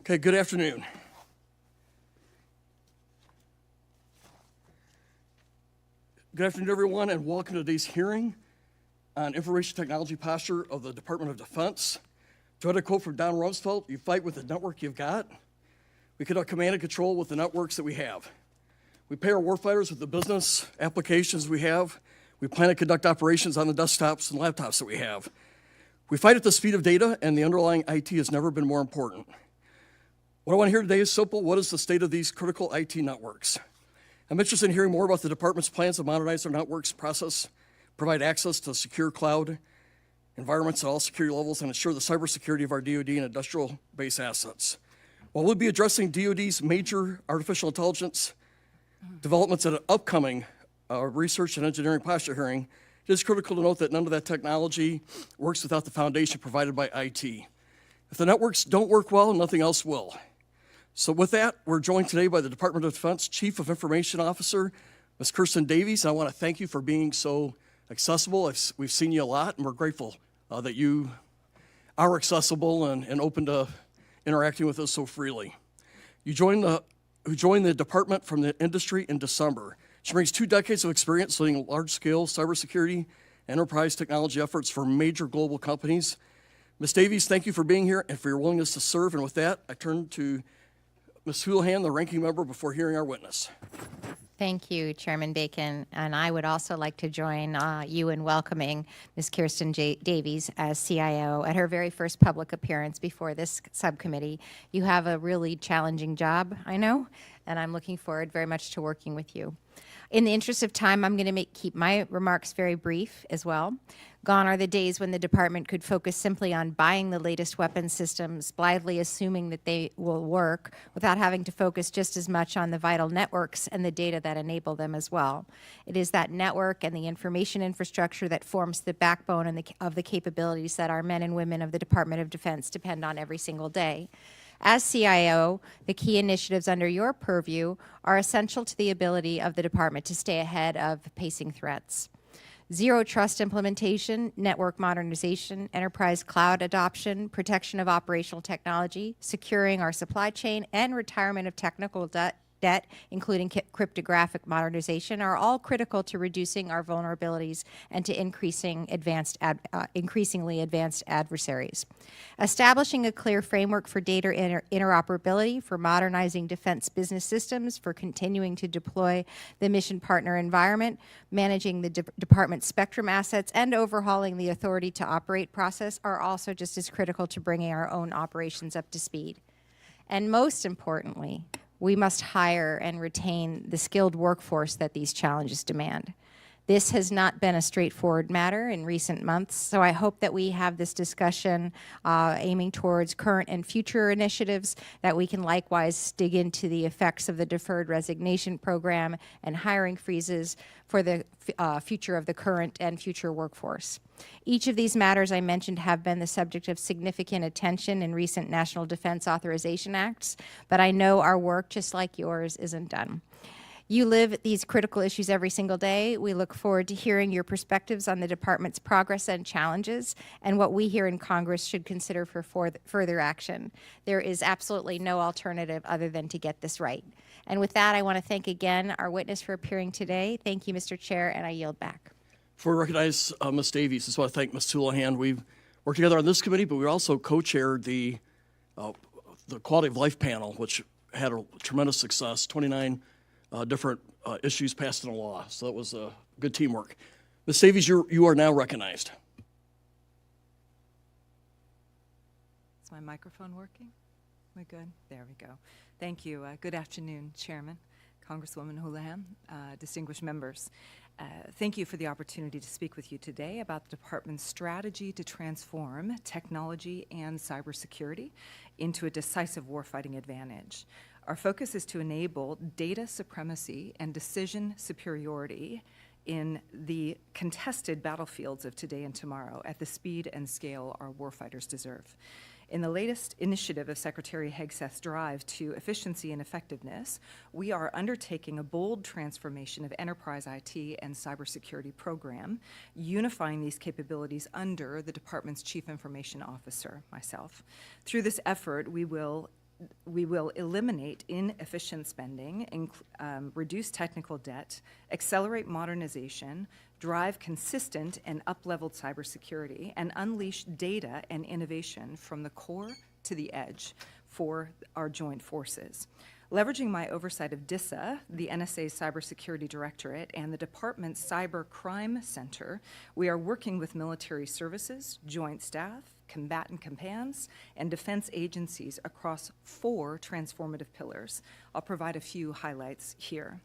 Okay, good afternoon. Good afternoon, everyone, and welcome to today's hearing on information technology posture of the Department of Defense. To add a quote from Don Rumsfeld, you fight with the network you've got. We conduct command and control with the networks that we have. We pay our warfighters with the business applications we have. We plan to conduct operations on the desktops and laptops that we have. We fight at the speed of data, and the underlying IT has never been more important. What I want to hear today is simple. What is the state of these critical IT networks? I'm interested in hearing more about the department's plans to modernize their networks process, provide access to secure cloud environments at all security levels, and ensure the cybersecurity of our DoD and industrial base assets. While we'll be addressing DoD's major artificial intelligence developments at an upcoming research and engineering posture hearing, it is critical to note that none of that technology works without the foundation provided by IT. If the networks don't work well, nothing else will. So with that, we're joined today by the Department of Defense Chief of Information Officer, Ms. Kirsten Davies. I want to thank you for being so accessible. We've seen you a lot, and we're grateful that you are accessible and open to interacting with us so freely. You joined the department from the industry in December. She brings 2 decades of experience leading large-scale cybersecurity enterprise technology efforts for major global companies. Ms. Davies, thank you for being here and for your willingness to serve. And with that, I turn to Ms. Houlihan, the ranking member, before hearing our witness. Thank you, Chairman Bacon. And I would also like to join you in welcoming Ms. Kirsten Davies as CIO at her very first public appearance before this subcommittee. You have a really challenging job, I know, and I'm looking forward very much to working with you. In the interest of time, I'm going to keep my remarks very brief as well. Gone are the days when the department could focus simply on buying the latest weapon systems, blithely assuming that they will work, without having to focus just as much on the vital networks and the data that enable them as well. It is that network and the information infrastructure that forms the backbone of the capabilities that our men and women of the Department of Defense depend on every single day. As CIO, the key initiatives under your purview are essential to the ability of the department to stay ahead of pacing threats. Zero trust implementation, network modernization, enterprise cloud adoption, protection of operational technology, securing our supply chain, and retirement of technical debt, including cryptographic modernization, are all critical to reducing our vulnerabilities and to increasingly advanced adversaries. Establishing a clear framework for data interoperability, for modernizing defense business systems, for continuing to deploy the mission partner environment, managing the department's spectrum assets, and overhauling the authority to operate process are also just as critical to bringing our own operations up to speed. And most importantly, we must hire and retain the skilled workforce that these challenges demand. This has not been a straightforward matter in recent months, so I hope that we have this discussion aiming towards current and future initiatives, that we can likewise dig into the effects of the deferred resignation program and hiring freezes for the future of the current and future workforce. Each of these matters I mentioned have been the subject of significant attention in recent National Defense Authorization Acts, but I know our work, just like yours, isn't done. You live these critical issues every single day. We look forward to hearing your perspectives on the department's progress and challenges and what we here in Congress should consider for further action. There is absolutely no alternative other than to get this right. And with that, I want to thank again our witness for appearing today. Thank you, Mr. Chair, and I yield back. Before we recognize Ms. Davies, I just want to thank Ms. Houlihan. We've worked together on this committee, but we also co-chaired the Quality of Life panel, which had a tremendous success, 29 different issues passed into law. So that was good teamwork. Ms. Davies, you are now recognized. Is my microphone working? We good? There we go. Thank you. Good afternoon, Chairman, Congresswoman Houlihan, distinguished members. Thank you for the opportunity to speak with you today about the Department's strategy to transform technology and cybersecurity into a decisive warfighting advantage. Our focus is to enable data supremacy and decision superiority in the contested battlefields of today and tomorrow at the speed and scale our warfighters deserve. In the latest initiative of Secretary Hegseth's drive to efficiency and effectiveness, we are undertaking a bold transformation of enterprise IT and cybersecurity program, unifying these capabilities under the department's Chief Information Officer, myself. Through this effort, we will we will eliminate inefficient spending, reduce technical debt, accelerate modernization, drive consistent and up-leveled cybersecurity, and unleash data and innovation from the core to the edge for our joint forces. Leveraging my oversight of DISA, the NSA's Cybersecurity Directorate, and the Department's Cyber Crime Center, we are working with military services, joint staff, combatant commands, and defense agencies across 4 transformative pillars. I'll provide a few highlights here.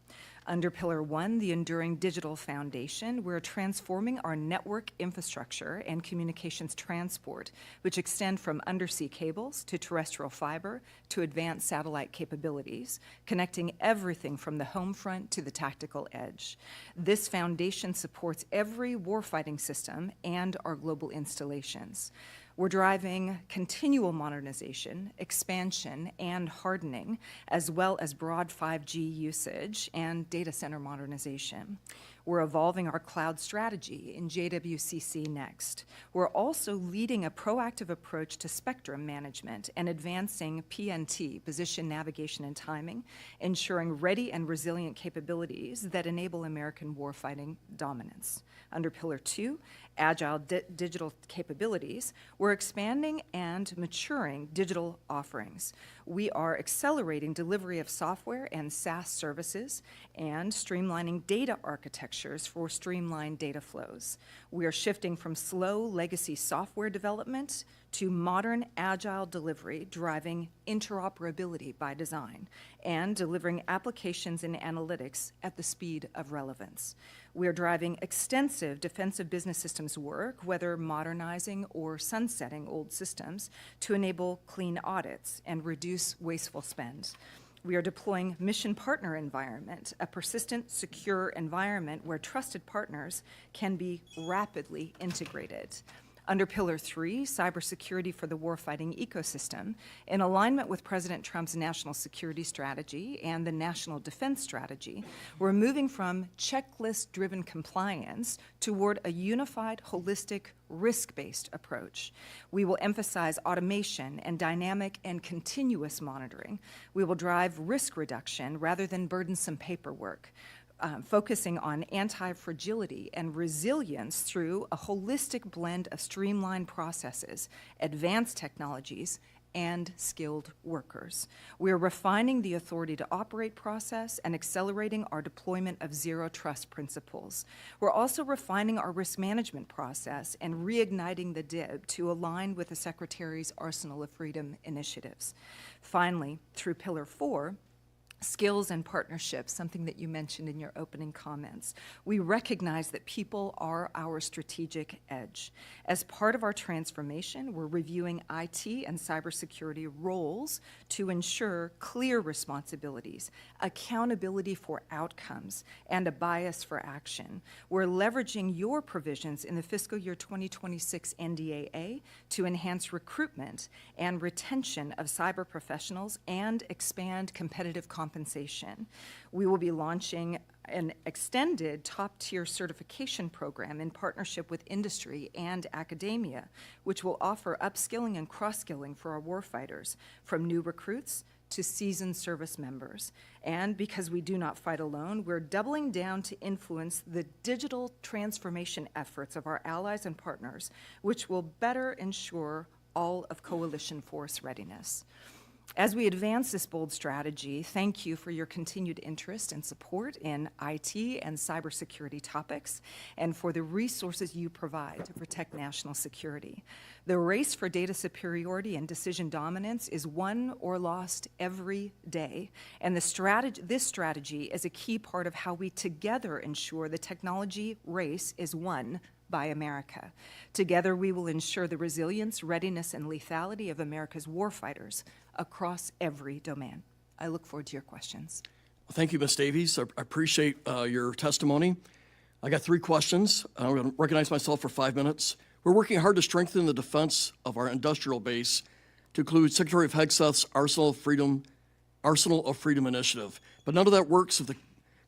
Under Pillar 1, the Enduring Digital Foundation, we're transforming our network infrastructure and communications transport, which extend from undersea cables to terrestrial fiber to advanced satellite capabilities, connecting everything from the home front to the tactical edge. This foundation supports every warfighting system and our global installations. We're driving continual modernization, expansion, and hardening, as well as broad 5G usage and data center modernization. We're evolving our cloud strategy in JWCC Next. We're also leading a proactive approach to spectrum management and advancing PNT, position, navigation, and timing, ensuring ready and resilient capabilities that enable American warfighting dominance. Under Pillar 2, agile digital capabilities, we're expanding and maturing digital offerings. We are accelerating delivery of software and SaaS services and streamlining data architectures for streamlined data flows. We are shifting from slow legacy software development to modern agile delivery, driving interoperability by design, and delivering applications and analytics at the speed of relevance. We are driving extensive defensive business systems work, whether modernizing or sunsetting old systems, to enable clean audits and reduce wasteful spend. We are deploying mission partner environment, a persistent, secure environment where trusted partners can be rapidly integrated. Under Pillar 3, cybersecurity for the warfighting ecosystem, in alignment with President Trump's national security strategy and the national defense strategy, we're moving from checklist-driven compliance toward a unified, holistic, risk-based approach. We will emphasize automation and dynamic and continuous monitoring. We will drive risk reduction rather than burdensome paperwork. Focusing on anti-fragility and resilience through a holistic blend of streamlined processes, advanced technologies, and skilled workers. We are refining the authority to operate process and accelerating our deployment of zero trust principles. We're also refining our risk management process and reigniting the DIB to align with the Secretary's Arsenal of Freedom initiatives. Finally, through Pillar 4, skills and partnerships, something that you mentioned in your opening comments. We recognize that people are our strategic edge. As part of our transformation, we're reviewing IT and cybersecurity roles to ensure clear responsibilities, accountability for outcomes, and a bias for action. We're leveraging your provisions in the fiscal year 2026 NDAA to enhance recruitment and retention of cyber professionals and expand competitive compensation. We will be launching an extended top-tier certification program in partnership with industry and academia, which will offer upskilling and cross-skilling for our warfighters, from new recruits to seasoned service members. And because we do not fight alone, we're doubling down to influence the digital transformation efforts of our allies and partners, which will better ensure all of coalition force readiness. As we advance this bold strategy, thank you for your continued interest and support in IT and cybersecurity topics, and for the resources you provide to protect national security. The race for data superiority and decision dominance is won or lost every day, and this strategy is a key part of how we together ensure the technology race is won by America. Together, we will ensure the resilience, readiness, and lethality of America's warfighters across every domain. I look forward to your questions. Well, thank you, Ms. Davies. I appreciate your testimony. I got 3 questions. I'm going to recognize myself for 5 minutes. We're working hard to strengthen the defense of our industrial base to include Secretary of Hegseth's Arsenal of Freedom initiative. But none of that works if the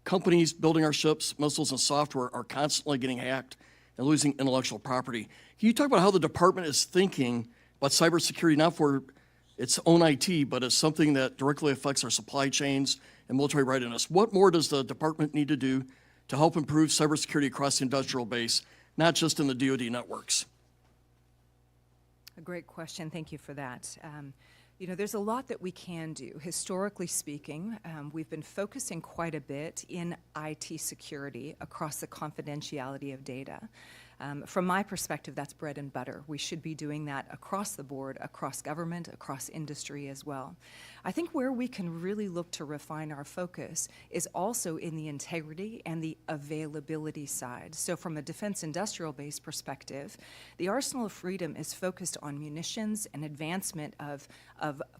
companies building our ships, missiles, and software are constantly getting hacked and losing intellectual property. Can you talk about how the department is thinking about cybersecurity, not for its own IT, but it's something that directly affects our supply chains and military readiness. What more does the department need to do to help improve cybersecurity across the industrial base, not just in the DoD networks? A great question. Thank you for that. You know, there's a lot that we can do. Historically speaking, we've been focusing quite a bit in IT security across the confidentiality of data. From my perspective, that's bread and butter. We should be doing that across the board, across government, across industry as well. I think where we can really look to refine our focus is also in the integrity and the availability side. So from a defense industrial base perspective, the arsenal of freedom is focused on munitions and advancement of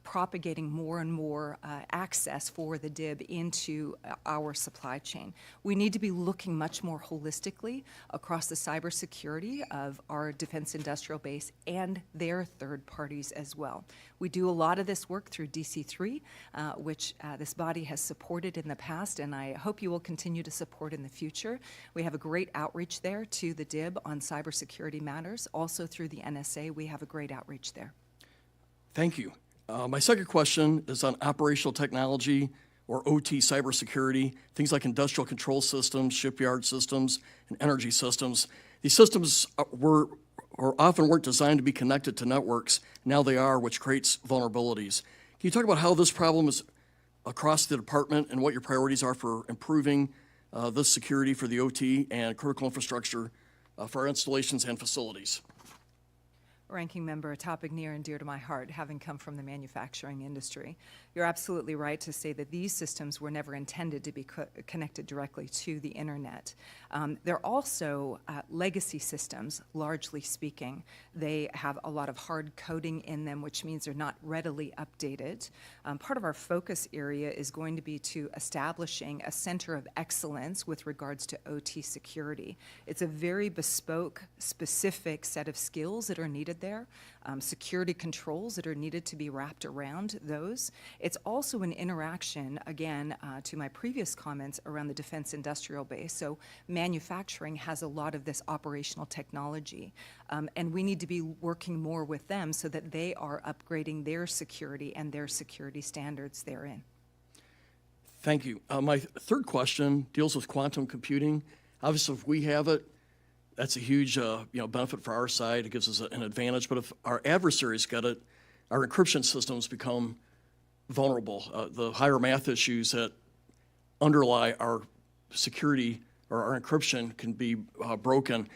propagating more and more access for the DIB into our supply chain. We need to be looking much more holistically across the cybersecurity of our defense industrial base and their third parties as well. We do a lot of this work through DC3, which this body has supported in the past, and I hope you will continue to support in the future. We have a great outreach there to the DIB on cybersecurity matters. Also through the NSA, we have a great outreach there. Thank you. My second question is on operational technology, or OT cybersecurity, things like industrial control systems, shipyard systems, and energy systems. These systems often weren't designed to be connected to networks. Now they are, which creates vulnerabilities. Can you talk about how this problem is across the department and what your priorities are for improving this security for the OT and critical infrastructure for our installations and facilities? Ranking Member, a topic near and dear to my heart, having come from the manufacturing industry. You're absolutely right to say that these systems were never intended to be connected directly to the internet. They're also legacy systems, largely speaking. They have a lot of hard coding in them, which means they're not readily updated. Part of our focus area is going to be to establishing a center of excellence with regards to OT security. It's a very bespoke, specific set of skills that are needed there, security controls that are needed to be wrapped around those. It's also an interaction, again, to my previous comments around the defense industrial base. So manufacturing has a lot of this operational technology, and we need to be working more with them so that they are upgrading their security and their security standards therein. Thank you. My third question deals with quantum computing. Obviously, if we have it, that's a huge benefit for our side. It gives us an advantage. But if our adversaries get it, our encryption systems become vulnerable. The higher math issues that underlie our security or our encryption can be broken.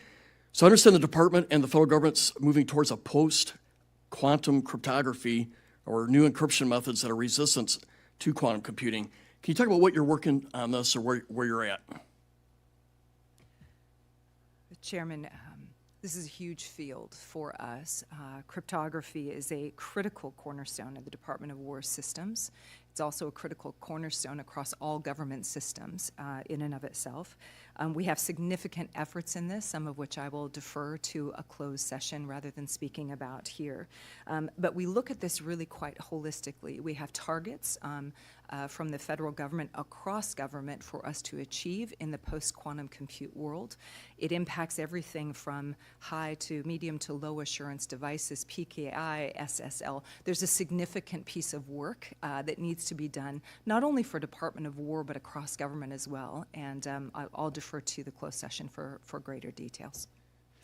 So I understand the department and the federal government's moving towards a post-quantum cryptography or new encryption methods that are resistant to quantum computing. Can you talk about what you're working on this or where you're at? Chairman, this is a huge field for us. Cryptography is a critical cornerstone of the Department of War systems. It's also a critical cornerstone across all government systems in and of itself. We have significant efforts in this, some of which I will defer to a closed session rather than speaking about here. But we look at this really quite holistically. We have targets from the federal government across government for us to achieve in the post-quantum compute world. It impacts everything from high to medium to low assurance devices, PKI, SSL. There's a significant piece of work that needs to be done, not only for Department of War, but across government as well. And I'll defer to the closed session for greater details.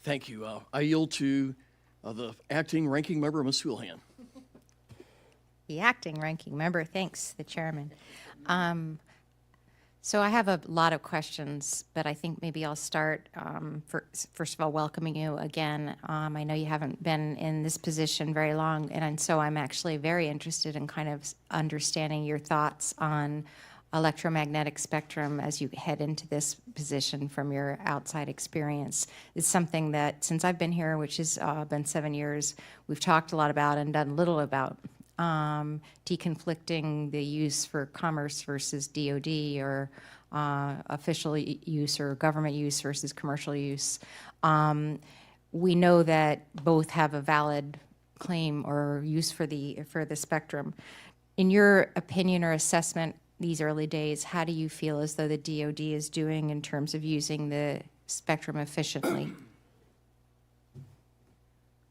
Thank you. I yield to the acting ranking member, Ms. Houlihan. The acting ranking member, thanks, the chairman. So I have a lot of questions, but I think maybe I'll start, first of all, welcoming you again. I know you haven't been in this position very long, and so I'm actually very interested in kind of understanding your thoughts on electromagnetic spectrum as you head into this position from your outside experience. It's something that, since I've been here, which has been 7 years, we've talked a lot about and done little about. Deconflicting the use for commerce versus DoD or official use or government use versus commercial use. We know that both have a valid claim or use for the spectrum. In your opinion or assessment, these early days, how do you feel as though the DoD is doing in terms of using the spectrum efficiently?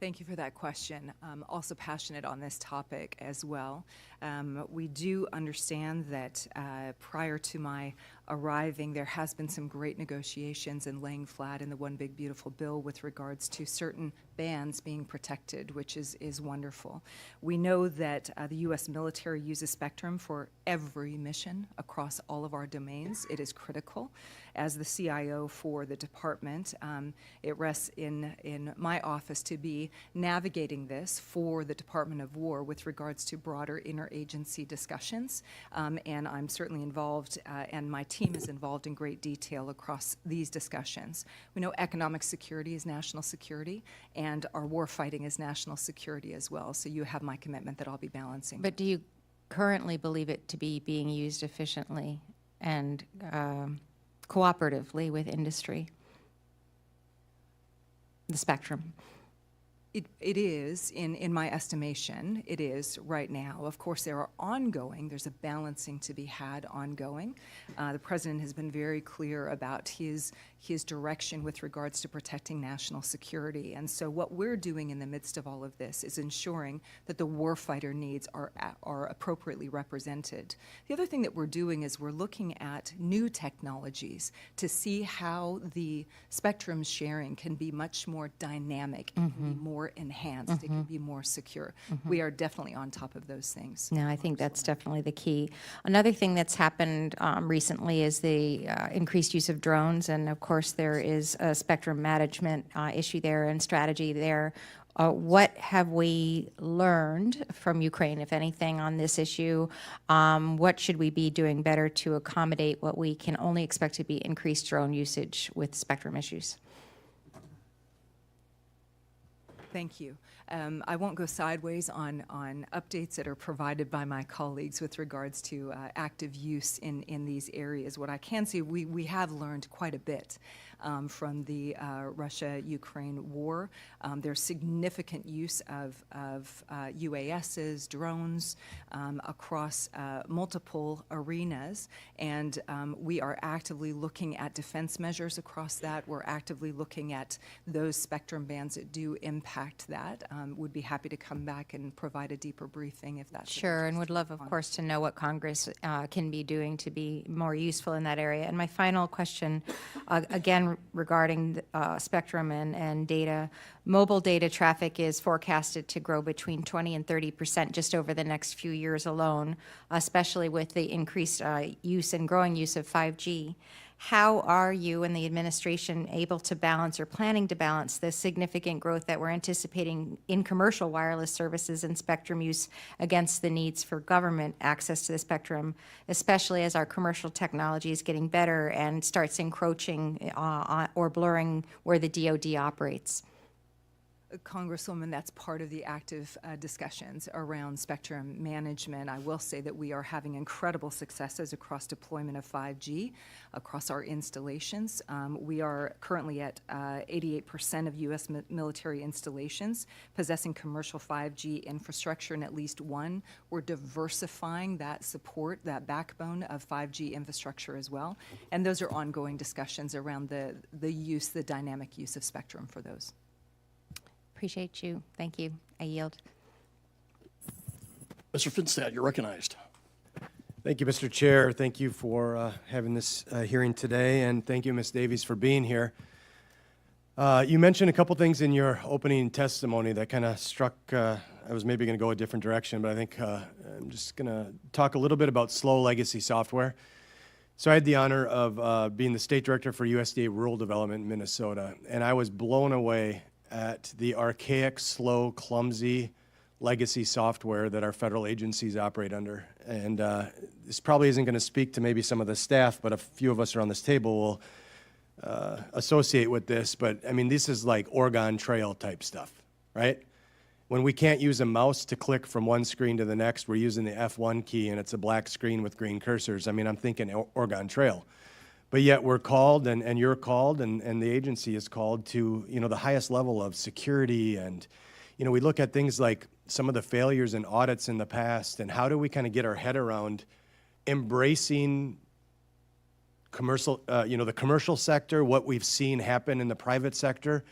Thank you for that question. I'm also passionate on this topic as well. We do understand that prior to my arriving, there has been some great negotiations and laying flat in the One Big Beautiful Bill with regards to certain bands being protected, which is wonderful. We know that the U.S. military uses spectrum for every mission across all of our domains. It is critical. As the CIO for the department, it rests in my office to be navigating this for the Department of War with regards to broader interagency discussions. And I'm certainly involved, and my team is involved in great detail across these discussions. We know economic security is national security, and our war fighting is national security as well. So you have my commitment that I'll be balancing. But do you currently believe it to be being used efficiently and cooperatively with industry? The spectrum. It is, in my estimation, it is right now. Of course, there's a balancing to be had ongoing. The President has been very clear about his direction with regards to protecting national security. And so what we're doing in the midst of all of this is ensuring that the warfighter needs are appropriately represented. The other thing that we're doing is we're looking at new technologies to see how the spectrum sharing can be much more dynamic, it can be more enhanced, it can be more secure. We are definitely on top of those things. No, I think that's definitely the key. Another thing that's happened recently is the increased use of drones, and of course there is a spectrum management issue there and strategy there. What have we learned from Ukraine, if anything, on this issue? What should we be doing better to accommodate what we can only expect to be increased drone usage with spectrum issues? Thank you. I won't go sideways on updates that are provided by my colleagues with regards to active use in these areas. What I can say, we have learned quite a bit from the Russia-Ukraine war. There's significant use of UASs, drones across multiple arenas, and we are actively looking at defense measures across that. We're actively looking at those spectrum bands that do impact that. Would be happy to come back and provide a deeper briefing if that's Sure, and would love, of course, to know what Congress can be doing to be more useful in that area. And my final question, again, regarding spectrum and data. Mobile data traffic is forecasted to grow between 20 and 30% just over the next few years alone, especially with the increased use and growing use of 5G. How are you and the administration able to balance or planning to balance the significant growth that we're anticipating in commercial wireless services and spectrum use against the needs for government access to the spectrum, especially as our commercial technology is getting better and starts encroaching or blurring where the DoD operates? Congresswoman, that's part of the active discussions around spectrum management. I will say that we are having incredible successes across deployment of 5G across our installations. We are currently at 88% of U.S. military installations possessing commercial 5G infrastructure in at least one. We're diversifying that support, that backbone of 5G infrastructure as well. And those are ongoing discussions around the dynamic use of spectrum for those. Appreciate you. Thank you. I yield. Mr. Finstad, you're recognized. Thank you, Mr. Chair. Thank you for having this hearing today, and thank you, Ms. Davies, for being here. You mentioned a couple things in your opening testimony that kind of struck, I was maybe going to go a different direction, but I think I'm just going to talk a little bit about slow legacy software. So I had the honor of being the state director for USDA Rural Development in Minnesota, and I was blown away at the archaic, slow, clumsy legacy software that our federal agencies operate under. And this probably isn't going to speak to maybe some of the staff, but a few of us around this table will associate with this. But I mean, this is like Oregon Trail type stuff, right? When we can't use a mouse to click from one screen to the next, we're using the F1 key and it's a black screen with green cursors. I mean, I'm thinking Oregon Trail. But yet we're called, and you're called, and the agency is called to, the highest level of security. And, we look at things like some of the failures in audits in the past, and how do we kind of get our head around embracing commercial, the commercial sector, what we've seen happen in the private sector.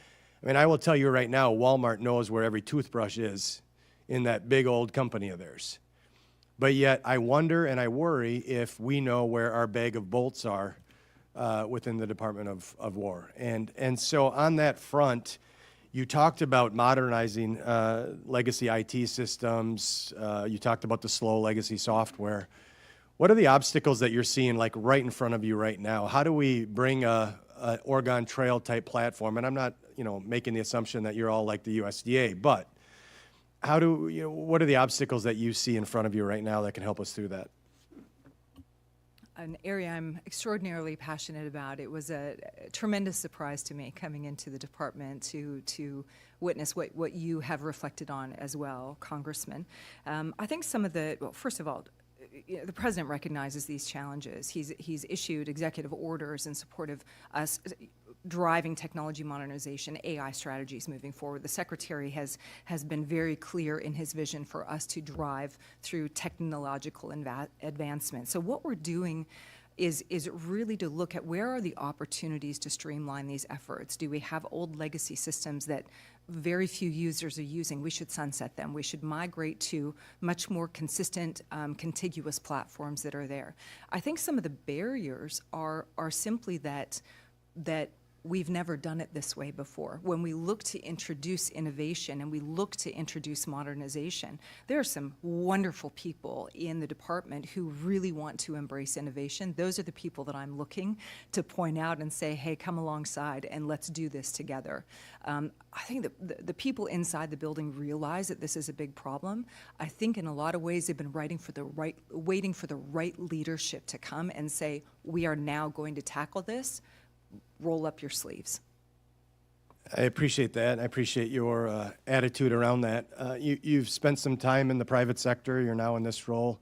I mean, I will tell you right now, Walmart knows where every toothbrush is in that big old company of theirs. But yet, I wonder and I worry if we know where our bag of bolts are within the Department of War. And so on that front, you talked about modernizing legacy IT systems. You talked about the slow legacy software. What are the obstacles that you're seeing, like right in front of you right now? How do we bring a Oregon Trail type platform? And I'm not, making the assumption that you're all like the USDA, but what are the obstacles that you see in front of you right now that can help us through that? An area I'm extraordinarily passionate about. It was a tremendous surprise to me coming into the department to witness what you have reflected on as well, Congressman. I think first of all, the president recognizes these challenges. He's issued executive orders in support of us driving technology modernization, AI strategies moving forward. The secretary has been very clear in his vision for us to drive through technological advancement. So what we're doing is really to look at where are the opportunities to streamline these efforts. Do we have old legacy systems that very few users are using? We should sunset them. We should migrate to much more consistent, contiguous platforms that are there. I think some of the barriers are simply that we've never done it this way before. When we look to introduce innovation and we look to introduce modernization, there are some wonderful people in the department who really want to embrace innovation. Those are the people that I'm looking to point out and say, hey, come alongside and let's do this together. I think that the people inside the building realize that this is a big problem. I think in a lot of ways they've been waiting for the right leadership to come and say, we are now going to tackle this. Roll up your sleeves. I appreciate that. I appreciate your attitude around that. You've spent some time in the private sector. You're now in this role.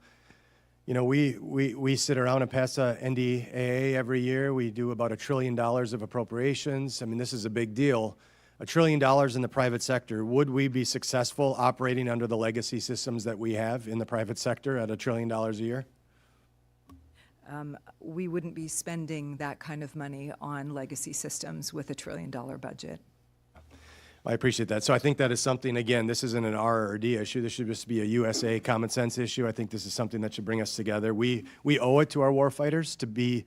We sit around and pass a NDAA every year. We do about $1 trillion of appropriations. I mean, this is a big deal. $1 trillion in the private sector. Would we be successful operating under the legacy systems that we have in the private sector at $1 trillion a year? We wouldn't be spending that kind of money on legacy systems with $1 trillion budget. I appreciate that. So I think that is something, again, this isn't an R or D issue. This should just be a USA common sense issue. I think this is something that should bring us together. We owe it to our warfighters to be,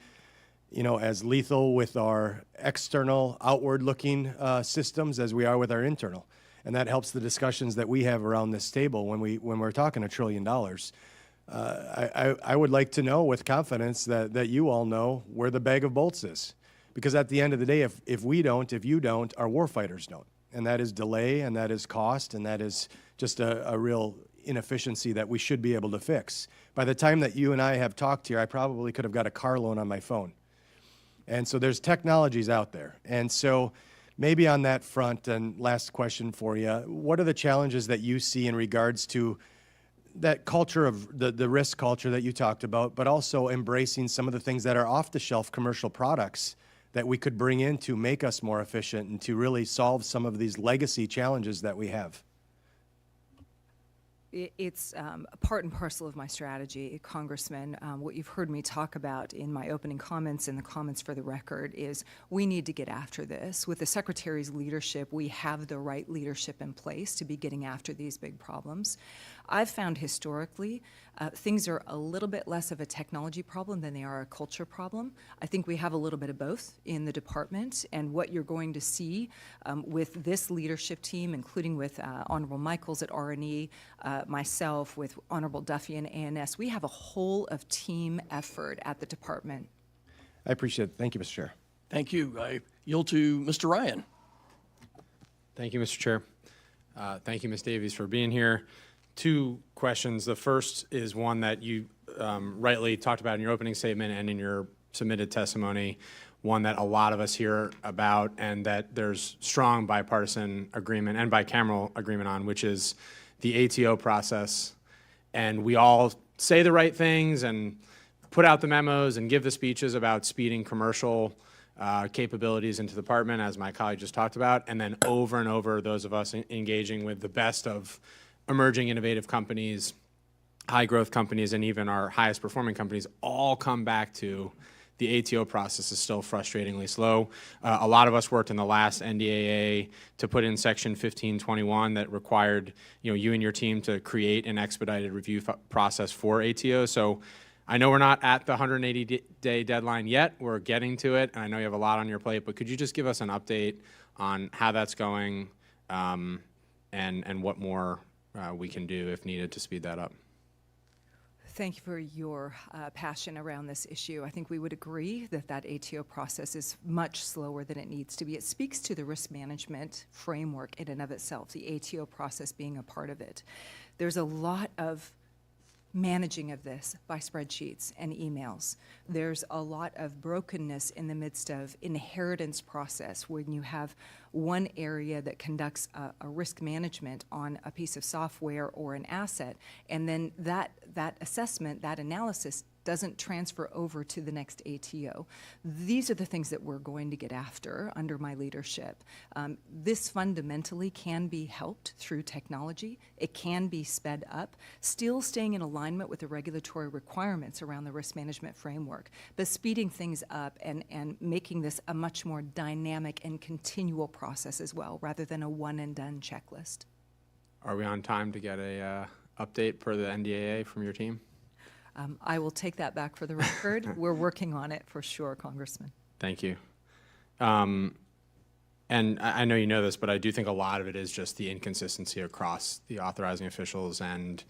as lethal with our external, outward-looking systems as we are with our internal. And that helps the discussions that we have around this table when we're talking $1 trillion. I would like to know with confidence that you all know where the bag of bolts is. Because at the end of the day, if you don't, our warfighters don't. And that is delay, and that is cost, and that is just a real inefficiency that we should be able to fix. By the time that you and I have talked here, I probably could have got a car loan on my phone. And so there's technologies out there. And so maybe on that front, and last question for you, what are the challenges that you see in regards to that culture of the risk culture that you talked about, but also embracing some of the things that are off-the-shelf commercial products that we could bring in to make us more efficient and to really solve some of these legacy challenges that we have? It's part and parcel of my strategy, Congressman. What you've heard me talk about in my opening comments and the comments for the record is we need to get after this. With the Secretary's leadership, we have the right leadership in place to be getting after these big problems. I've found historically things are a little bit less of a technology problem than they are a culture problem. I think we have a little bit of both in the department, and what you're going to see with this leadership team, including with Honorable Michaels at R&E, myself, with Honorable Duffy and ANS, we have a whole of team effort at the department. I appreciate it. Thank you, Mr. Chair. Thank you. I yield to Mr. Ryan. Thank you, Mr. Chair. Thank you, Ms. Davies, for being here. Two questions. The first is one that you rightly talked about in your opening statement and in your submitted testimony, one that a lot of us hear about and that there's strong bipartisan agreement and bicameral agreement on, which is the ATO process. And we all say the right things and put out the memos and give the speeches about speeding commercial capabilities into the department, as my colleague just talked about, and then over and over, those of us engaging with the best of emerging innovative companies, high growth companies, and even our highest performing companies all come back to the ATO process is still frustratingly slow. A lot of us worked in the last NDAA to put in Section 1521 that required you and your team to create an expedited review process for ATO. So I know we're not at the 180-day deadline yet. We're getting to it, and I know you have a lot on your plate, but could you just give us an update on how that's going and what more we can do if needed to speed that up? Thank you for your passion around this issue. I think we would agree that that ATO process is much slower than it needs to be. It speaks to the risk management framework in and of itself, the ATO process being a part of it. There's a lot of managing of this by spreadsheets and emails. There's a lot of brokenness in the midst of inheritance process when you have one area that conducts a risk management on a piece of software or an asset, and then that assessment, that analysis doesn't transfer over to the next ATO. These are the things that we're going to get after under my leadership. This fundamentally can be helped through technology. It can be sped up, still staying in alignment with the regulatory requirements around the risk management framework, but speeding things up and making this a much more dynamic and continual process as well, rather than a one-and-done checklist. Are we on time to get a update per the NDAA from your team? I will take that back for the record. We're working on it for sure, Congressman. Thank you. And I know you know this, but I do think a lot of it is just the inconsistency across the authorizing officials and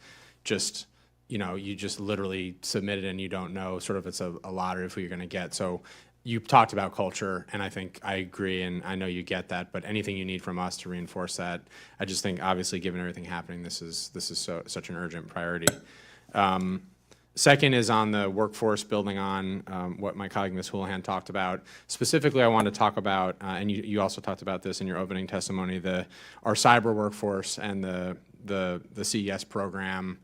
just, you just literally submit it and you don't know, sort of it's a lottery of who you're going to get. So you talked about culture, and I think I agree, and I know you get that, but anything you need from us to reinforce that, I just think, obviously, given everything happening, this is such an urgent priority. Second is on the workforce, building on what my colleague Ms. Houlihan talked about. Specifically, I want to talk about, and you also talked about this in your opening testimony, our cyber workforce and the CES program.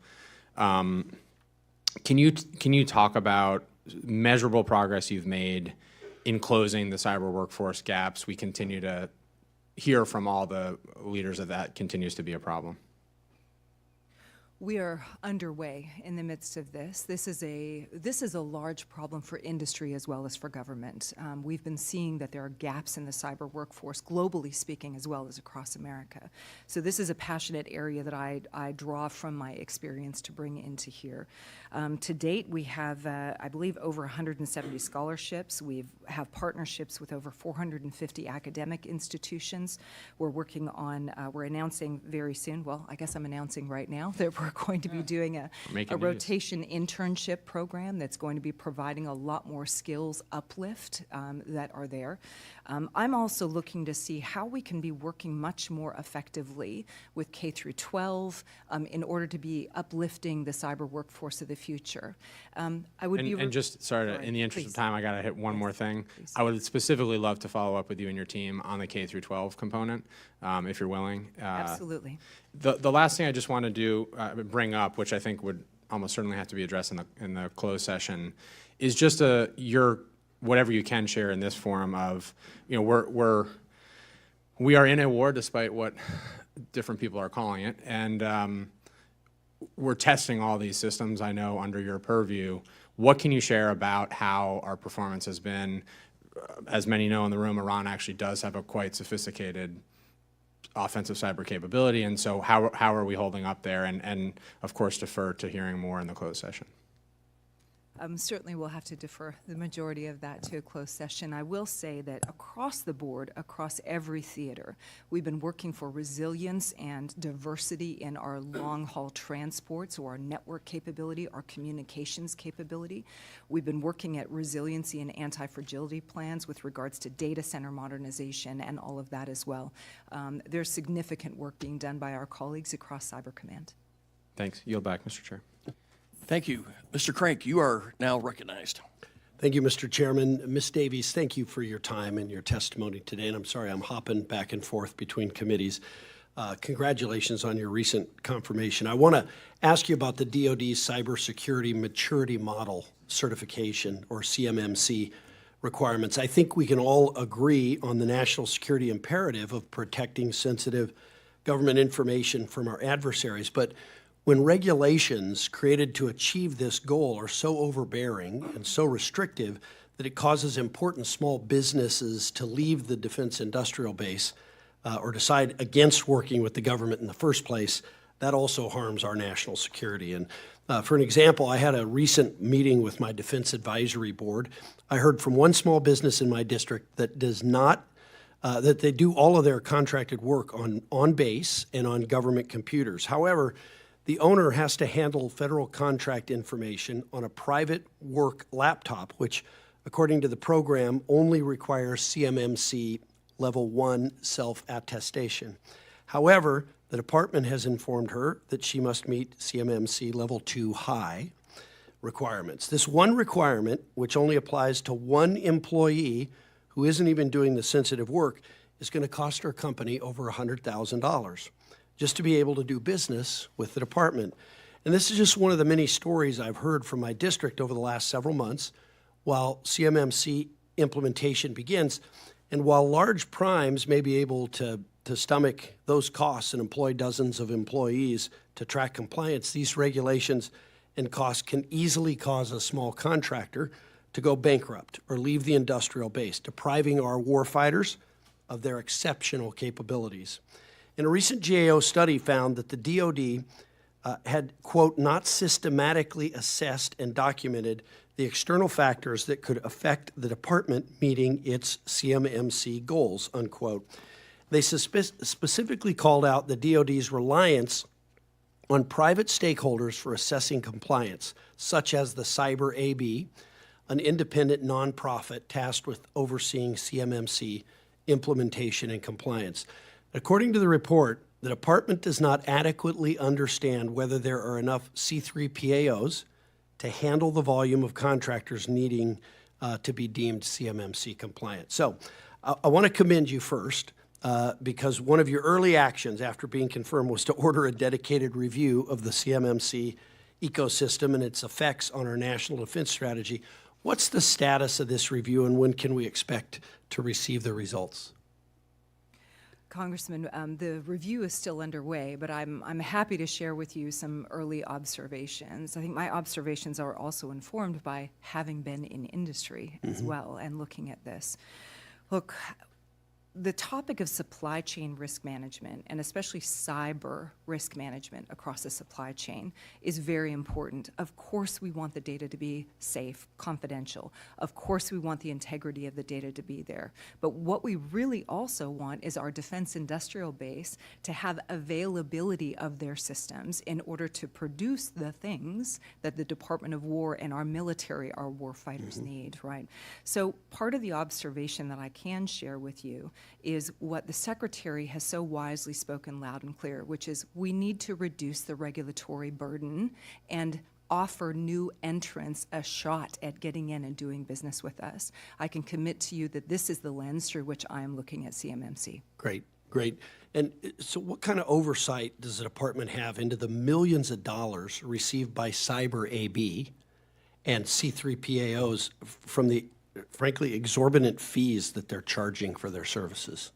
Can you talk about measurable progress you've made in closing the cyber workforce gaps? We continue to hear from all the leaders that continues to be a problem. We are underway in the midst of this. This is a large problem for industry as well as for government. We've been seeing that there are gaps in the cyber workforce, globally speaking, as well as across America. So this is a passionate area that I draw from my experience to bring into here. To date, we have, I believe, over 170 scholarships. We have partnerships with over 450 academic institutions. We're working on, we're announcing very soon, well, I guess I'm announcing right now, that we're going to be doing a rotation internship program that's going to be providing a lot more skills uplift that are there. I'm also looking to see how we can be working much more effectively with K through 12 in order to be uplifting the cyber workforce of the future. I would and just, sorry, in the interest of time, I got to hit one more thing. Please. I would specifically love to follow up with you and your team on the K through 12 component, if you're willing. Absolutely. The last thing I just want to bring up, which I think would almost certainly have to be addressed in the closed session, is just whatever you can share in this forum of, we are in a war despite what different people are calling it, and we're testing all these systems, I know, under your purview. What can you share about how our performance has been? As many know in the room, Iran actually does have a quite sophisticated offensive cyber capability, and so how are we holding up there? And of course, defer to hearing more in the closed session. Certainly we'll have to defer the majority of that to a closed session. I will say that across the board, across every theater, we've been working for resilience and diversity in our long-haul transports, or our network capability, our communications capability. We've been working at resiliency and anti-fragility plans with regards to data center modernization and all of that as well. There's significant work being done by our colleagues across Cyber Command. Thanks. Yield back, Mr. Chair. Thank you. Mr. Crank, you are now recognized. Thank you, Mr. Chairman. Ms. Davies, thank you for your time and your testimony today. And I'm sorry I'm hopping back and forth between committees. Congratulations on your recent confirmation. I want to ask you about the DoD's Cybersecurity Maturity Model Certification, or CMMC, requirements. I think we can all agree on the national security imperative of protecting sensitive government information from our adversaries. But when regulations created to achieve this goal are so overbearing and so restrictive, that it causes important small businesses to leave the defense industrial base or decide against working with the government in the first place, that also harms our national security. And for an example, I had a recent meeting with my Defense Advisory Board. I heard from one small business in my district that does not, that they do all of their contracted work on base and on government computers. However, the owner has to handle federal contract information on a private work laptop, which, according to the program, only requires CMMC Level 1 self-attestation. However, the department has informed her that she must meet CMMC Level 2 high requirements. This one requirement, which only applies to one employee who isn't even doing the sensitive work, is going to cost her company over $100,000 just to be able to do business with the department. And this is just one of the many stories I've heard from my district over the last several months while CMMC implementation begins. And while large primes may be able to stomach those costs and employ dozens of employees to track compliance, these regulations and costs can easily cause a small contractor to go bankrupt or leave the industrial base, depriving our warfighters of their exceptional capabilities. And a recent GAO study found that the DoD had, quote, not systematically assessed and documented the external factors that could affect the department meeting its CMMC goals, unquote. They specifically called out the DoD's reliance on private stakeholders for assessing compliance, such as the Cyber AB, an independent nonprofit tasked with overseeing CMMC implementation and compliance. According to the report, the department does not adequately understand whether there are enough C3PAOs to handle the volume of contractors needing to be deemed CMMC compliant. So I want to commend you first because one of your early actions after being confirmed was to order a dedicated review of the CMMC ecosystem and its effects on our national defense strategy. What's the status of this review and when can we expect to receive the results? Congressman, the review is still underway, but I'm happy to share with you some early observations. I think my observations are also informed by having been in industry as well and looking at this. Look, the topic of supply chain risk management, and especially cyber risk management across the supply chain, is very important. Of course, we want the data to be safe, confidential. Of course, we want the integrity of the data to be there. But what we really also want is our defense industrial base to have availability of their systems in order to produce the things that the Department of War and our military, our war fighters need, right? So part of the observation that I can share with you is what the Secretary has so wisely spoken loud and clear, which is we need to reduce the regulatory burden and offer new entrants a shot at getting in and doing business with us. I can commit to you that this is the lens through which I am looking at CMMC. Great, great. And so what kind of oversight does the department have into the millions of dollars received by Cyber AB and C3PAOs from the frankly exorbitant fees that they're charging for their services?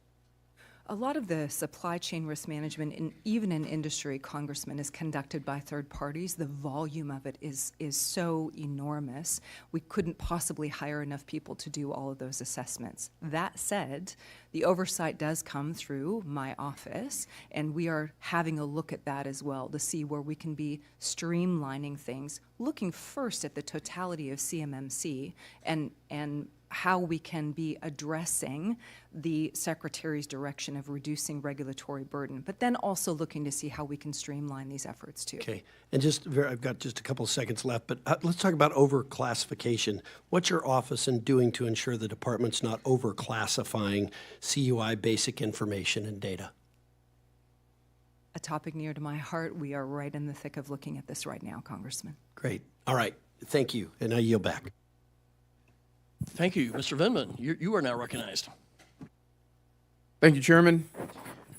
A lot of the supply chain risk management, even in industry, Congressman, is conducted by third parties. The volume of it is so enormous. We couldn't possibly hire enough people to do all of those assessments. That said, the oversight does come through my office, and we are having a look at that as well to see where we can be streamlining things, looking first at the totality of CMMC and how we can be addressing the Secretary's direction of reducing regulatory burden, but then also looking to see how we can streamline these efforts too. Okay, and I've got just a couple of seconds left, but let's talk about overclassification. What's your office doing to ensure the department's not overclassifying CUI basic information and data? A topic near to my heart. We are right in the thick of looking at this right now, Congressman. Great. All right. Thank you. And I yield back. Thank you. Mr. Vindman, you are now recognized. Thank you, Chairman.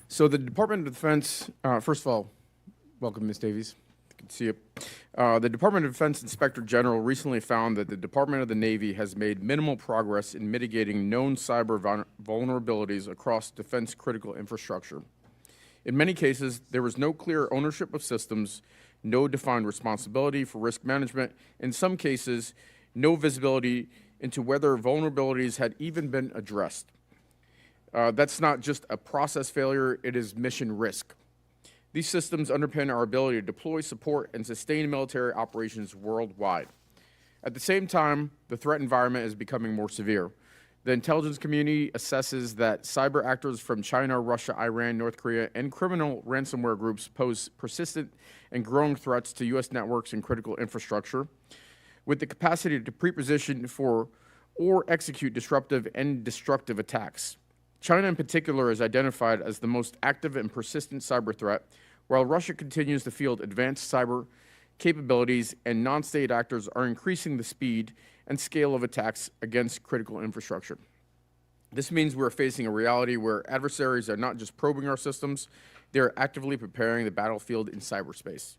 So the Department of Defense, first of all, welcome, Ms. Davies. Good to see you. The Department of Defense Inspector General recently found that the Department of the Navy has made minimal progress in mitigating known cyber vulnerabilities across defense critical infrastructure. In many cases, there was no clear ownership of systems, no defined responsibility for risk management. In some cases, no visibility into whether vulnerabilities had even been addressed. That's not just a process failure, it is mission risk. These systems underpin our ability to deploy, support, and sustain military operations worldwide. At the same time, the threat environment is becoming more severe. The intelligence community assesses that cyber actors from China, Russia, Iran, North Korea, and criminal ransomware groups pose persistent and growing threats to U.S. networks and critical infrastructure, with the capacity to pre-position for or execute disruptive and destructive attacks. China in particular is identified as the most active and persistent cyber threat, while Russia continues to field advanced cyber capabilities, and non-state actors are increasing the speed and scale of attacks against critical infrastructure. This means we're facing a reality where adversaries are not just probing our systems, they're actively preparing the battlefield in cyberspace.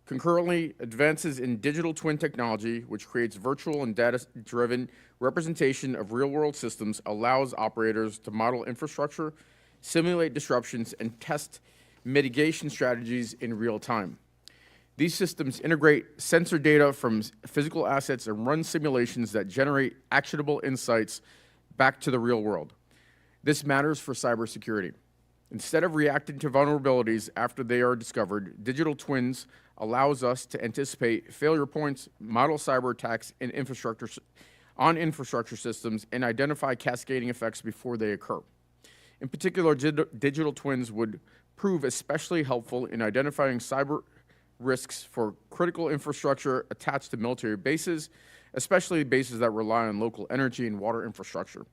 Concurrently, advances in digital twin technology, which creates virtual and data-driven representation of real-world systems, allows operators to model infrastructure, simulate disruptions, and test mitigation strategies in real time. These systems integrate sensor data from physical assets and run simulations that generate actionable insights back to the real world. This matters for cybersecurity. Instead of reacting to vulnerabilities after they are discovered, digital twins allows us to anticipate failure points, model cyber attacks on infrastructure systems, and identify cascading effects before they occur. In particular, digital twins would prove especially helpful in identifying cyber risks for critical infrastructure attached to military bases, especially bases that rely on local energy and water infrastructure.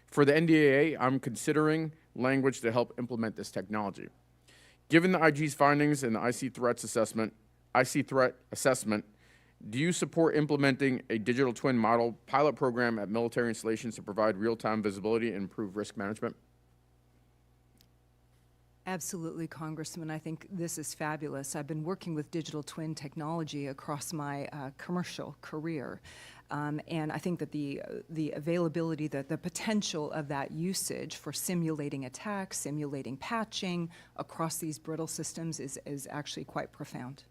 For the NDAA, I'm considering language to help implement this technology. Given the IG's findings and the IC threat assessment, do you support implementing a digital twin model pilot program at military installations to provide real-time visibility and improve risk management? Absolutely, Congressman. I think this is fabulous. I've been working with digital twin technology across my commercial career. And I think that the availability, the potential of that usage for simulating attacks, simulating patching across these brittle systems is actually quite profound.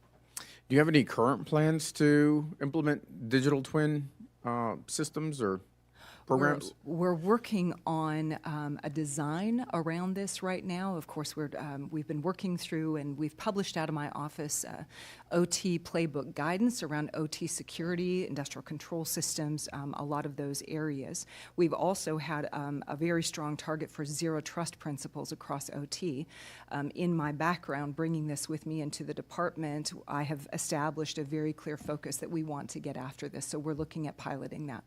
Do you have any current plans to implement digital twin systems or programs? We're working on a design around this right now. Of course, we've been working through, and we've published out of my office OT playbook guidance around OT security, industrial control systems, a lot of those areas. We've also had a very strong target for zero trust principles across OT. In my background, bringing this with me into the department, I have established a very clear focus that we want to get after this. So we're looking at piloting that.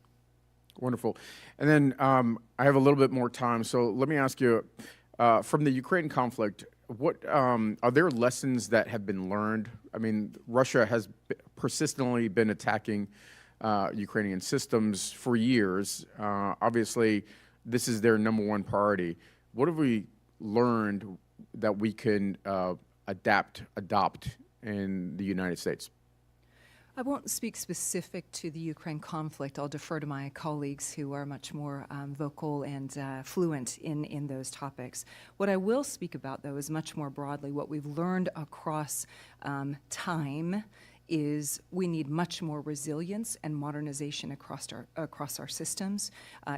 Wonderful. And then I have a little bit more time, so let me ask you, from the Ukraine conflict, what are there lessons that have been learned? I mean, Russia has persistently been attacking Ukrainian systems for years. Obviously, this is their #1 priority. What have we learned that we can adopt in the United States? I won't speak specific to the Ukraine conflict. I'll defer to my colleagues who are much more vocal and fluent in those topics. What I will speak about, though, is much more broadly what we've learned across time is we need much more resilience and modernization across our systems.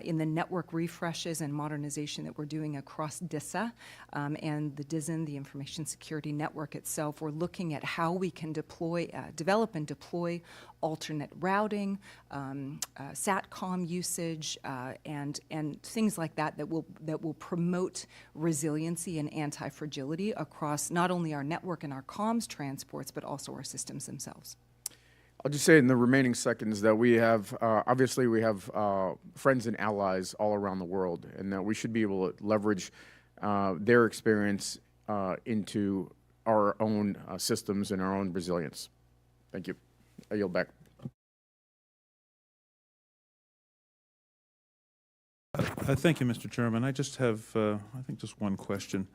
In the network refreshes and modernization that we're doing across DISA and the DISN, the Information Security Network itself, we're looking at how we can develop and deploy alternate routing, SATCOM usage, and things like that will promote resiliency and anti-fragility across not only our network and our comms transports, but also our systems themselves. I'll just say in the remaining seconds that we have, obviously we have friends and allies all around the world, and that we should be able to leverage their experience into our own systems and our own resilience. Thank you. I yield back. Thank you, Mr. Chairman. I just have, I think, just one question,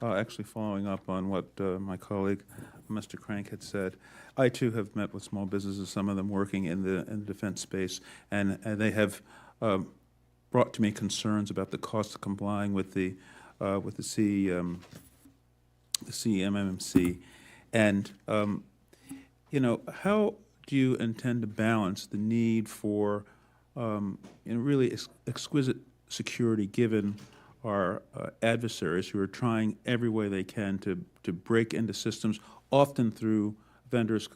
actually following up on what my colleague, Mr. Crank, had said. I, too, have met with small businesses, some of them working in the defense space, and they have brought to me concerns about the cost of complying with the CMMC. And, you know, how do you intend to balance the need for really exquisite security given our adversaries who are trying every way they can to break into systems, often through vendors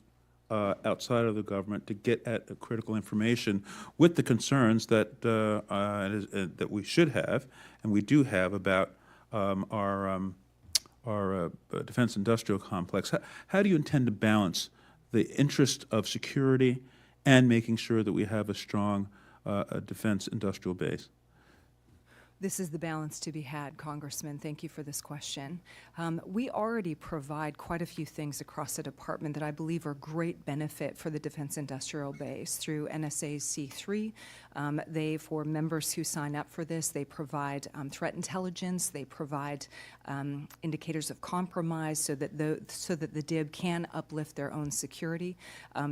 outside of the government, to get at critical information, with the concerns that that we should have and we do have about our defense industrial complex. How do you intend to balance the interest of security and making sure that we have a strong defense industrial base? This is the balance to be had, Congressman. Thank you for this question. We already provide quite a few things across the department that I believe are great benefit for the defense industrial base through NSA's C3. For members who sign up for this, they provide threat intelligence. They provide indicators of compromise so that the DIB can uplift their own security.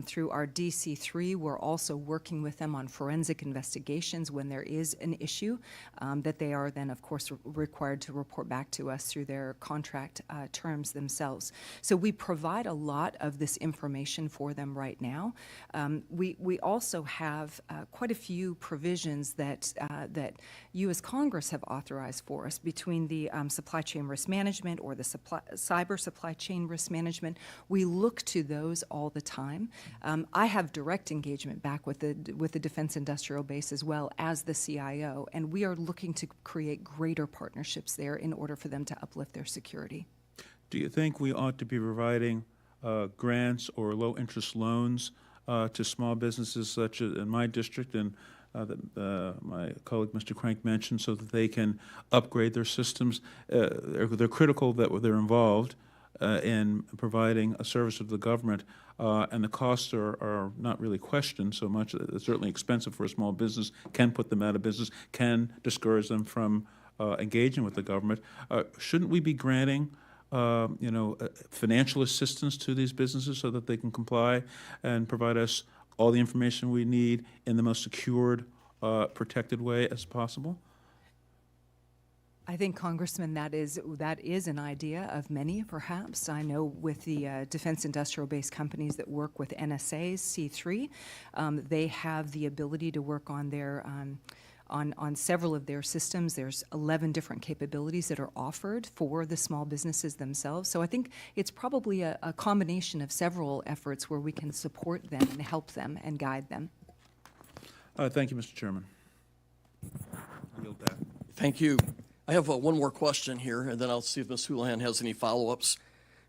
Through our DC3, we're also working with them on forensic investigations when there is an issue that they are then, of course, required to report back to us through their contract terms themselves. So we provide a lot of this information for them right now. We also have quite a few provisions that you as Congress have authorized for us between the supply chain risk management or the cyber supply chain risk management. We look to those all the time. I have direct engagement back with the defense industrial base as well as the CIO, and we are looking to create greater partnerships there in order for them to uplift their security. Do you think we ought to be providing grants or low-interest loans to small businesses, such as in my district and that my colleague Mr. Crank mentioned, so that they can upgrade their systems? They're critical that they're involved in providing a service to the government, and the costs are not really questioned so much. It's certainly expensive for a small business, can put them out of business, can discourage them from engaging with the government. Shouldn't we be granting financial assistance to these businesses so that they can comply and provide us all the information we need in the most secured, protected way as possible? I think, Congressman, that is an idea of many, perhaps. I know with the defense industrial base companies that work with NSA's C3, they have the ability to work on their on several of their systems. There's 11 different capabilities that are offered for the small businesses themselves. So I think it's probably a combination of several efforts where we can support them and help them and guide them. Thank you, Mr. Chairman. I yield back. Thank you. I have one more question here, and then I'll see if Ms. Houlihan has any follow-ups.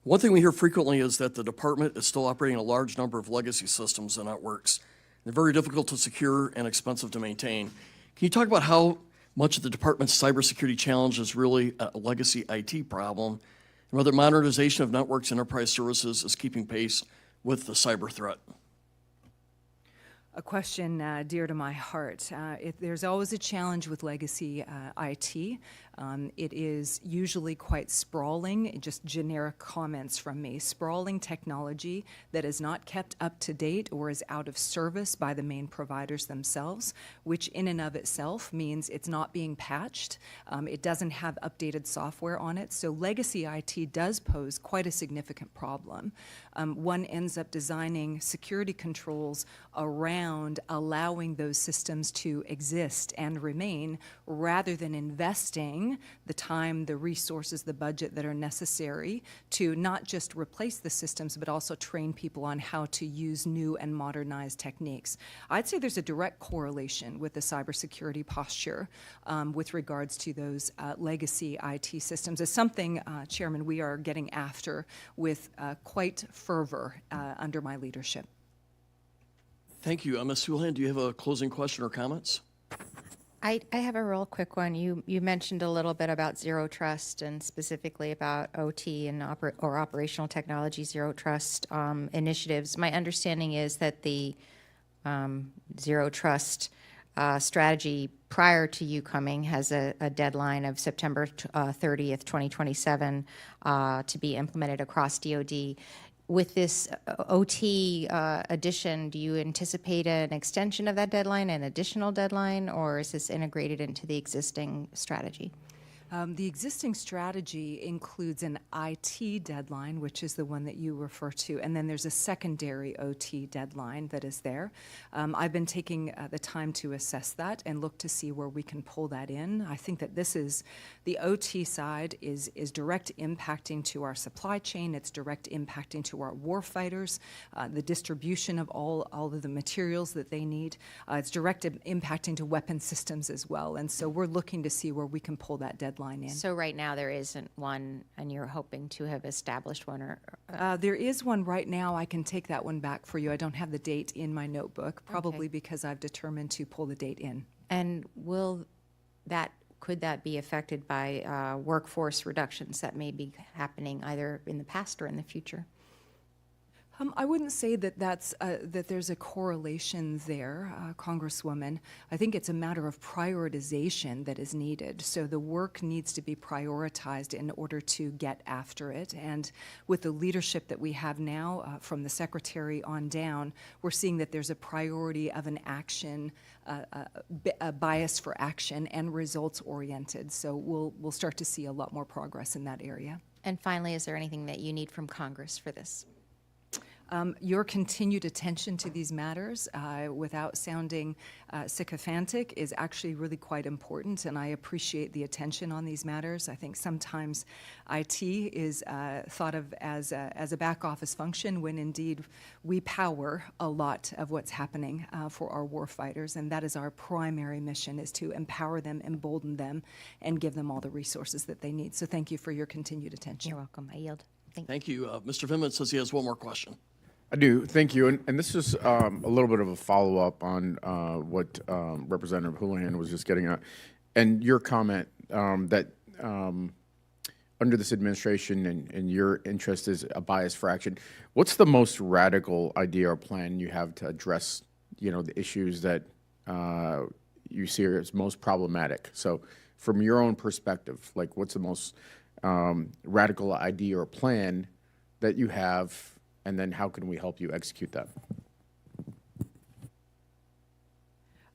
One thing we hear frequently is that the department is still operating a large number of legacy systems and networks. They're very difficult to secure and expensive to maintain. Can you talk about how much of the department's cybersecurity challenge is really a legacy IT problem, and whether modernization of networks and enterprise services is keeping pace with the cyber threat? A question dear to my heart. There's always a challenge with legacy IT. It is usually quite sprawling, just generic comments from me. Sprawling technology that is not kept up to date or is out of service by the main providers themselves, which in and of itself means it's not being patched. It doesn't have updated software on it. So legacy IT does pose quite a significant problem. One ends up designing security controls around allowing those systems to exist and remain, rather than investing the time, the resources, the budget that are necessary to not just replace the systems, but also train people on how to use new and modernized techniques. I'd say there's a direct correlation with the cybersecurity posture with regards to those legacy IT systems. It's something, Chairman, we are getting after with quite fervor under my leadership. Thank you. Ms. Houlihan, do you have a closing question or comments? I have a real quick one. You mentioned a little bit about zero trust and specifically about OT and operational technology zero trust initiatives. My understanding is that the zero trust strategy prior to you coming has a deadline of September 30th, 2027 to be implemented across DoD. With this OT addition, do you anticipate an extension of that deadline, an additional deadline, or is this integrated into the existing strategy? The existing strategy includes an IT deadline, which is the one that you refer to, and then there's a secondary OT deadline that is there. I've been taking the time to assess that and look to see where we can pull that in. I think that this is, the OT side is direct impacting to our supply chain, it's direct impacting to our warfighters, the distribution of all of the materials that they need. It's direct impacting to weapon systems as well, and so we're looking to see where we can pull that deadline in. So right now, there isn't one, and you're hoping to have established one, or? There is one right now. I can take that one back for you. I don't have the date in my notebook, probably because I've determined to pull the date in. And could that be affected by workforce reductions that may be happening either in the past or in the future? I wouldn't say that that there's a correlation there, Congresswoman. I think it's a matter of prioritization that is needed. So the work needs to be prioritized in order to get after it. And with the leadership that we have now, from the Secretary on down, we're seeing that there's a priority of an action, a bias for action and results oriented. So we'll start to see a lot more progress in that area. And finally, is there anything that you need from Congress for this? Your continued attention to these matters, without sounding sycophantic, is actually really quite important, and I appreciate the attention on these matters. I think sometimes IT is thought of as a back office function, when indeed we power a lot of what's happening for our warfighters, and that is our primary mission, is to empower them, embolden them, and give them all the resources that they need. So thank you for your continued attention. You're welcome. I yield. Thank you. Mr. Vindman says he has one more question. I do, thank you. And this is a little bit of a follow-up on what Representative Houlihan was just getting at. And your comment that under this administration and your interest is a bias for action. What's the most radical idea or plan you have to address, the issues that you see as most problematic? So from your own perspective, like what's the most radical idea or plan that you have, and then how can we help you execute that?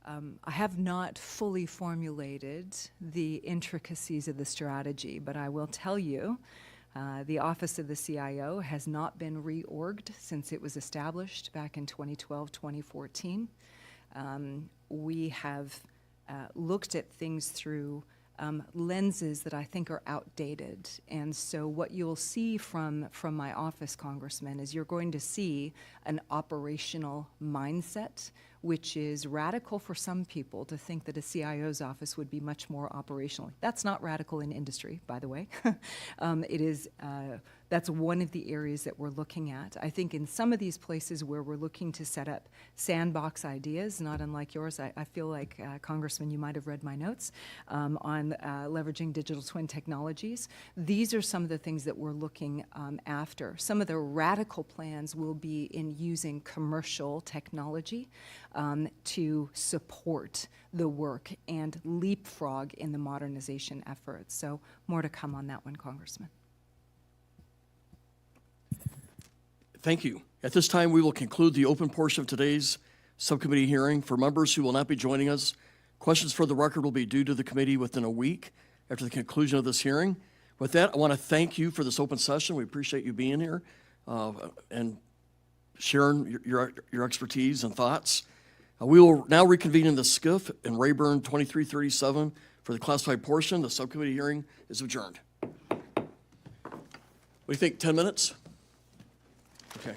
I have not fully formulated the intricacies of the strategy, but I will tell you the Office of the CIO has not been reorged since it was established back in 2012, 2014. We have looked at things through lenses that I think are outdated. And so what you'll see from my office, Congressman, is you're going to see an operational mindset, which is radical for some people to think that a CIO's office would be much more operational. That's not radical in industry, by the way. It is, that's one of the areas that we're looking at. I think in some of these places where we're looking to set up sandbox ideas, not unlike yours, I feel like, Congressman, you might have read my notes on leveraging digital twin technologies. These are some of the things that we're looking after. Some of the radical plans will be in using commercial technology to support the work and leapfrog in the modernization efforts. So more to come on that one, Congressman. Thank you. At this time, we will conclude the open portion of today's subcommittee hearing. For members who will not be joining us, questions for the record will be due to the committee within a week after the conclusion of this hearing. With that, I want to thank you for this open session. We appreciate you being here and sharing your expertise and thoughts. We will now reconvene in the SCIF in Rayburn 2337 for the classified portion. The subcommittee hearing is adjourned. What do you think, 10 minutes? Okay.